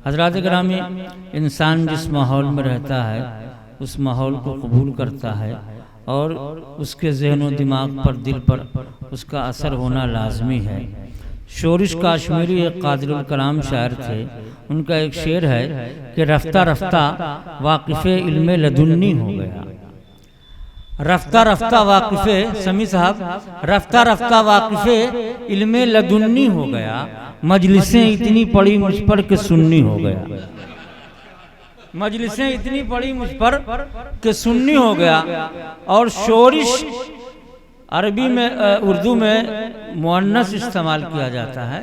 हज़रात गिरामी, इंसान जिस माहौल में रहता है उस माहौल को कबूल करता है और उसके ज़हन व दिमाग पर, दिल पर उसका असर होना लाजमी है। शोरिश काश्मीरी एक कादिरुल कलाम शायर थे। उनका एक शेर है कि रफ्ता रफ्ता वाक़िफ़े इल्मे लदुन्नी हो गया। रफ्ता रफ्ता वाक़िफ़े, समी साहब, रफ्ता रफ्ता वाक़िफ़े इल्मे लदुन्नी हो गया। मजलिसें इतनी पड़ी मुझ पर कि सुन्नी हो गया। मजलिसें इतनी पड़ी मुझ पर कि सुन्नी हो गया। और शोरिश अरबी में, उर्दू में मुअन्नस इस्तेमाल किया जाता है,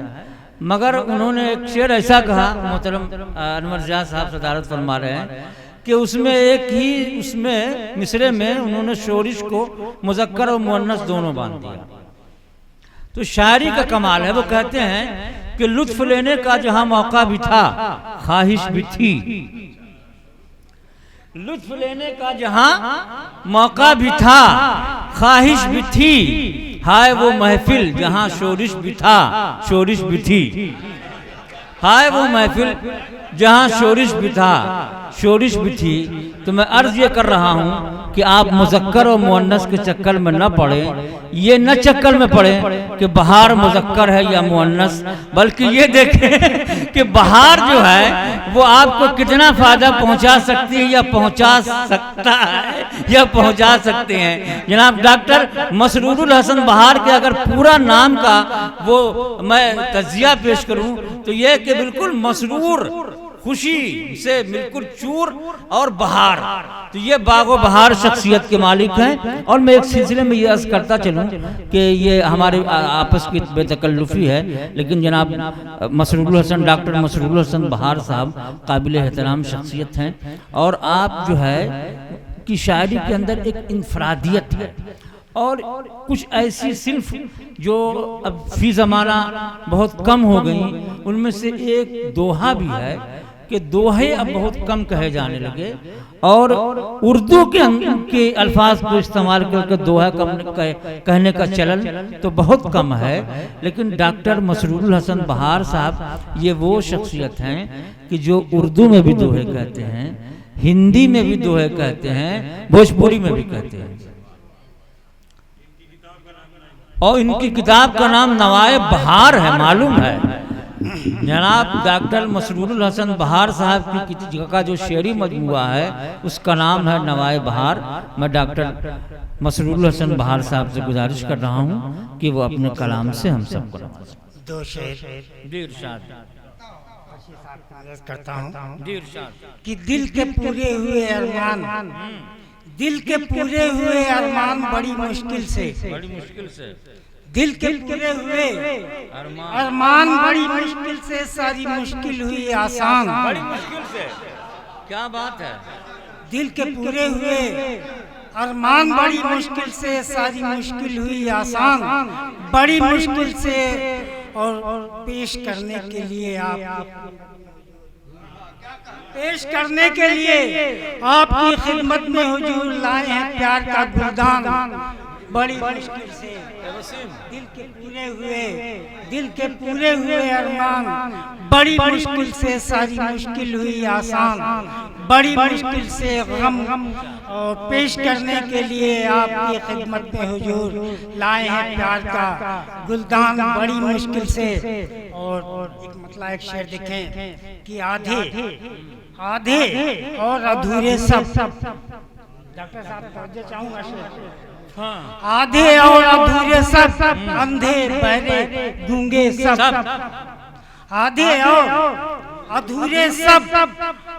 मगर उन्होंने एक शेर ऐसा कहा, मोहतरम अनवर जहाँ साहब सदारत फरमा रहे हैं, कि उसमें एक ही उसमें मिसरे में उन्होंने शोरिश को मुज़क्कर और मुअन्नस दोनों बांध दिया। तो शायरी का कमाल है। वो कहते हैं कि लुत्फ लेने का जहां मौका भी था ख्वाहिश भी थी। लुत्फ लेने का जहां मौका भी था ख्वाहिश भी थी। हाय वो महफिल जहां शोरिश भी था, शोरिश भी थी। हाय वो महफिल जहां शोरिश भी था, शोरिश भी थी। तो मैं अर्ज ये कर रहा हूँ कि आप मुज़क्कर और मुअन्नस के चक्कर में न पड़े। ये न चक्कर में पड़े कि बहार मुज़क्कर है या मुअन्नस, बल्कि ये देखें कि बहार जो है वो आपको कितना फ़ायदा पहुंचा सकती है या पहुंचा सकता है या पहुंचा सकते हैं। जनाब डॉक्टर मसरूरुल हसन बहार के अगर पूरा नाम का वो मैं तज़किया पेश करूं तो ये कि बिल्कुल मसरूर, खुशी से बिल्कुल चूर और बहार। तो ये बागो बहार शख्सियत के मालिक हैं। और मैं एक सिलसिले में ये अर्ज़ करता चलूँ कि ये हमारे आपस की बेतकल्लुफ़ी है, लेकिन जनाब मसरूरुल हसन, डॉक्टर मसरूरुल हसन बहार साहब काबिल एहतराम शख्सियत हैं। और आप जो है कि शायरी के अंदर एक इनफरादियत है और कुछ ऐसी सिर्फ जो अब फी ज़माना बहुत कम हो गई, उनमें से एक दोहा भी है कि दोहे अब बहुत कम कहे जाने लगे और उर्दू के अल्फाज को इस्तेमाल करके दोहा कम कहने का चलन तो बहुत कम है। लेकिन डॉक्टर मसरूरुल हसन बहार साहब ये वो शख्सियत हैं कि जो उर्दू में भी दोहे कहते हैं, हिंदी में भी दोहे कहते हैं, भोजपुरी में भी कहते हैं। और इनकी किताब का नाम नवाए बहार है, मालूम है। जनाब डॉक्टर मसरूरुल हसन बहार साहब की जगह का जो शेरी मजमुआ है उसका नाम है नवाए बहार। मैं डॉक्टर मसरूरुल हसन बहार साहब से गुजारिश कर रहा हूँ कि वो अपने कलाम से हम सबको दो शेर करता हूँ कि दिल के पूरे हुए अरमान, दिल के पूरे हुए अरमान बड़ी मुश्किल से दिल के पूरे हुए अरमान बड़ी मुश्किल से, सारी मुश्किल हुई आसान। बड़ी मुश्किल से, क्या बात है। दिल के पूरे हुए अरमान बड़ी मुश्किल से, सारी मुश्किल हुई आसान, बड़ी मुश्किल से। और पेश करने के लिए पेश करने के लिए आपकी खिदमत में हुजूर लाए हैं प्यार का गुलदान। बड़ी मुश्किल से दिल के पूरे हुए अरमान बड़ी मुश्किल से, सारी मुश्किल हुई आसान, बड़ी मुश्किल से गम और पेश करने के लिए आपकी खिदमत में हुजूर लाए हैं प्यार का गुलदान। बड़ी मुश्किल से। और एक मतलब एक शेर देखें कि आधे और अधूरे सब। डॉक्टर साहब चाहूंगा शेर। आधे और अधूरे सब, अंधे बहरे गूंगे सब। आधे और अधूरे सब,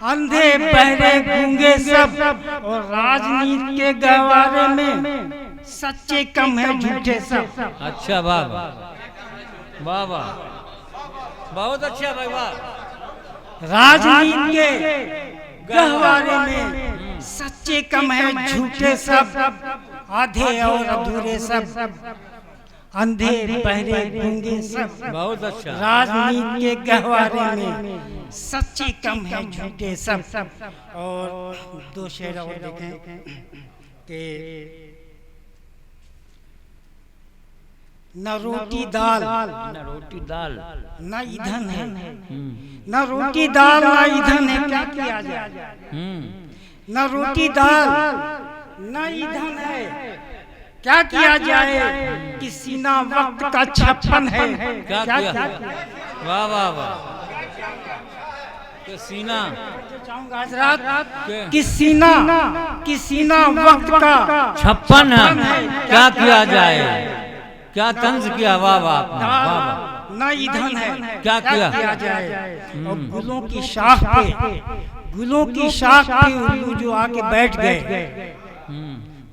अंधे बहरे गूंगे सब। और राजनीति के गहवारे में सच्चे कम है झूठे सब। अच्छा, वाह वाह वाह, बहुत अच्छा भाई, वाह। राजनीति के गहवारे में सच्चे कम है झूठे सब। आधे और अधूरे सब, अंधे बहरे गूंगे सब। बहुत अच्छा। राजनीति के गहवारे में सच्चे कम है झूठे सब। और दो शेर और देखें कि न रोटी दाल, न रोटी दाल, न ईंधन है। न रोटी दाल न ईंधन है, क्या किया जाए। न रोटी दाल न ईंधन है, क्या किया जाए। कि सीना वक्त का 56 है, क्या किया। वाह वाह वाह। कि सीना चाहूंगा हजरात कि सीना वक्त का 56 है, क्या किया जाए। क्या तंज किया। वाह वाह वाह वाह। न ईंधन है, क्या किया जाए। और गुलों की शाख पे उल्लू जो आके बैठ गए।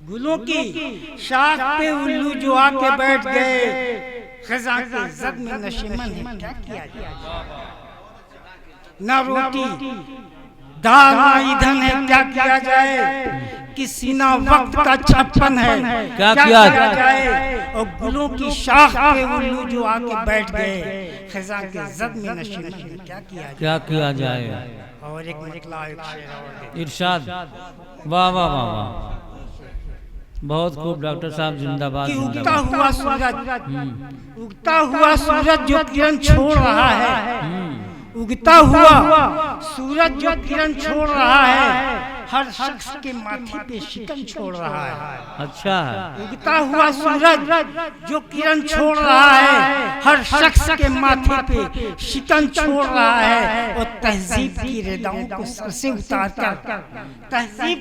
गुलों की शाख पे उल्लू जो आके बैठ गए। खज़ां के ज़द में नशीमन है, क्या किया जाए। न रोटी दाल न ईंधन है, क्या किया जाए। कि सीना वक्त का 56 है, क्या किया जाए। और गुलों की शाख पे उल्लू जो आके बैठ गए। खज़ां के ज़द में नशीमन है, क्या किया जाए। और एक निकला एक शेर और इरशाद। वाह वाह वाह वाह। बहुत खूब डॉक्टर साहब, जिंदाबाद। कि उगता हुआ सूरज जो किरण छोड़ रहा है। उगता हुआ सूरज जो किरण छोड़ रहा है, हर शख्स के माथे पे शिकन छोड़ रहा है। अच्छा है। उगता हुआ सूरज जो किरण छोड़ रहा है, हर शख्स के माथे पे शिकन छोड़ रहा है। और तहजीब की रिदाओं को सर से उतार कर, तहजीब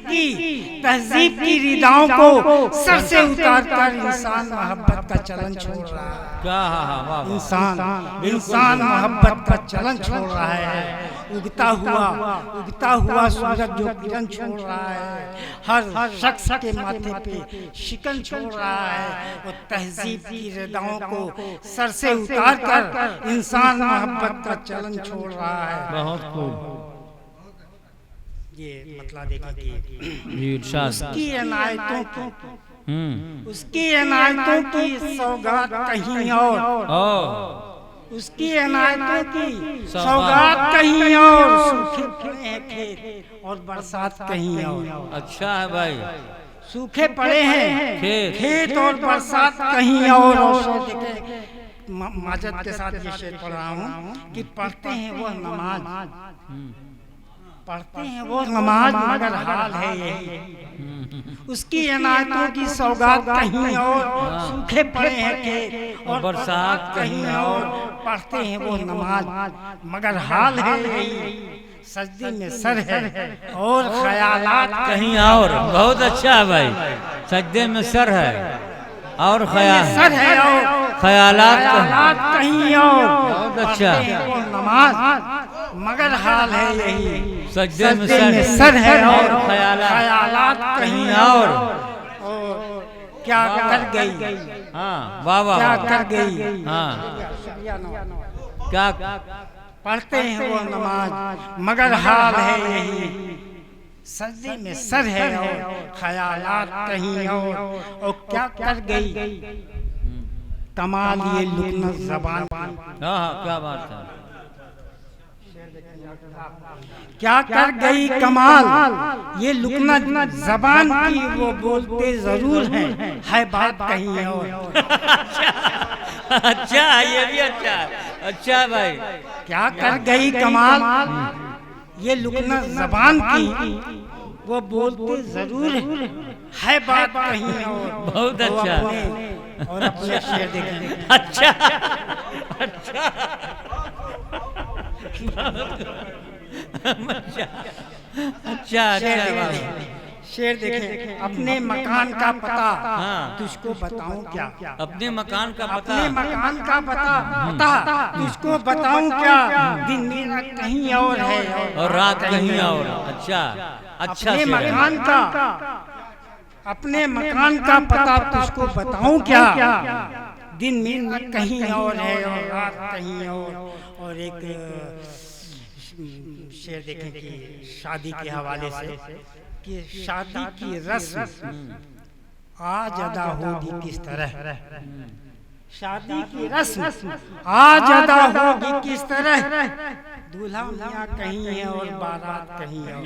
की रिदाओं को सर से उतार कर इंसान मोहब्बत का चलन छोड़ रहा है। क्या इंसान मोहब्बत का चलन छोड़ रहा है। उगता हुआ सूरज जो किरण छोड़ रहा है, हर शख्स के माथे पे शिकन छोड़ रहा है। और तहजीब की रिदाओं को सर से उतार कर इंसान मोहब्बत का चलन छोड़ रहा है। बहुत खूब। ये मतलब देखिए उसकी इनायतों की सौगात कहीं और, उसकी इनायतों की सौगात कहीं और। सूखे पड़े हैं खेत और बरसात कहीं और। अच्छा है भाई। सूखे पड़े हैं खेत और बरसात कहीं और। माजद के साथ ये शेर पढ़ रहा हूँ कि पढ़ते हैं वो नमाज मगर हाल है यही। उसकी इनायतों की सौगात कहीं और, सूखे पड़े हैं खेत और बरसात कहीं और। पढ़ते हैं वो नमाज मगर हाल है यही। सजदे में सर है और ख्यालात कहीं और। बहुत अच्छा है भाई। सजदे में सर है और सर है और ख्यालात कहीं और। बहुत अच्छा। वो नमाज मगर हाल है यही। सजदे में सर है और ख्यालात कहीं और। क्या कर गई। हाँ वाह वाह। क्या कर गई। हाँ क्या पढ़ते हैं वो नमाज मगर हाल है यही। सजदे में सर है और ख्यालात कहीं और क्या कर गई। कमाल ये लुकना ज़बान। हाँ क्या बात है। क्या कर गई कमाल ये लुकना ज़बान की। वो बोलते जरूर हैं, है बात कहीं और। अच्छा ये भी अच्छा। अच्छा भाई। क्या कर गई कमाल ये लुकना ज़बान की। वो बोलते जरूर है बात कहीं और। बहुत अच्छा। और अपने शेर देखें। अच्छा अच्छा अच्छा अच्छा। शेर देखें। अपने मकान का पता हाँ। तुझको बताऊं क्या। अपने मकान का पता। अपने मकान का पता तुझको बताऊं क्या। दिन मेरा कहीं और है और रात कहीं और। अच्छा अच्छा। अपने मकान का पता तुझको बताऊं क्या। दिन मेरा कहीं और है और रात कहीं और एक शेर देखें कि शादी के हवाले से कि शादी की रस्म आज अदा होगी किस तरह। शादी की रस्म आज अदा होगी किस तरह। दूल्हा मियां कहीं है और बारात कहीं और।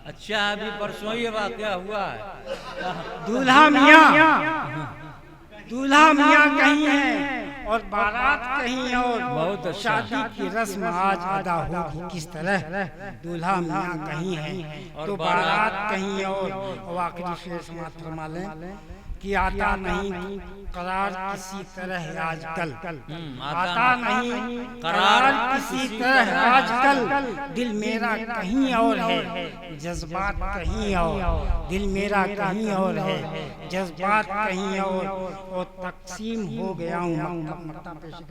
अच्छा अभी परसों ये वाकया हुआ है। दूल्हा मियां दूल्हा मियाँ कहीं है और बारात कहीं और। बहुत अच्छा। शादी की रस्म आज अदा होगी किस तरह, दूल्हा मियाँ कहीं है तो बारात कहीं और। आखिरी शेर समाप्त फरमा लें कि आता नहीं करार किसी तरह आजकल, आता नहीं करार किसी तरह आजकल। दिल मेरा कहीं और है, जज्बात कहीं और। दिल मेरा कहीं और है, जज्बात कहीं और तकसीम हो गया हूँ।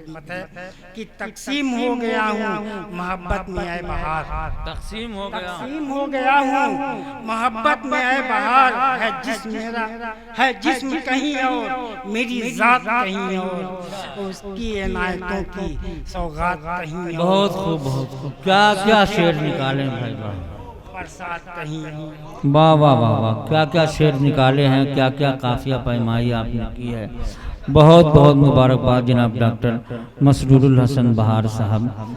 मत है कि तकसीम हो गया हूँ मोहब्बत में आए बहार। तकसीम हो गया, तकसीम हो गया हूँ मोहब्बत में आए बहार। है जिस्म मेरा, है जिस्म कहीं और, मेरी जात कहीं और, उसकी इनायतों की सौगात कहीं और। बहुत खूब, बहुत खूब। क्या क्या शेर निकाले भाई, वाह बरसात कहीं और। वाह वाह वाह वाह, क्या क्या शेर निकाले हैं, क्या क्या काफिया पैमाई आपने की है। बहुत बहुत मुबारकबाद जनाब डॉक्टर मसरूरुल हसन बहार साहब।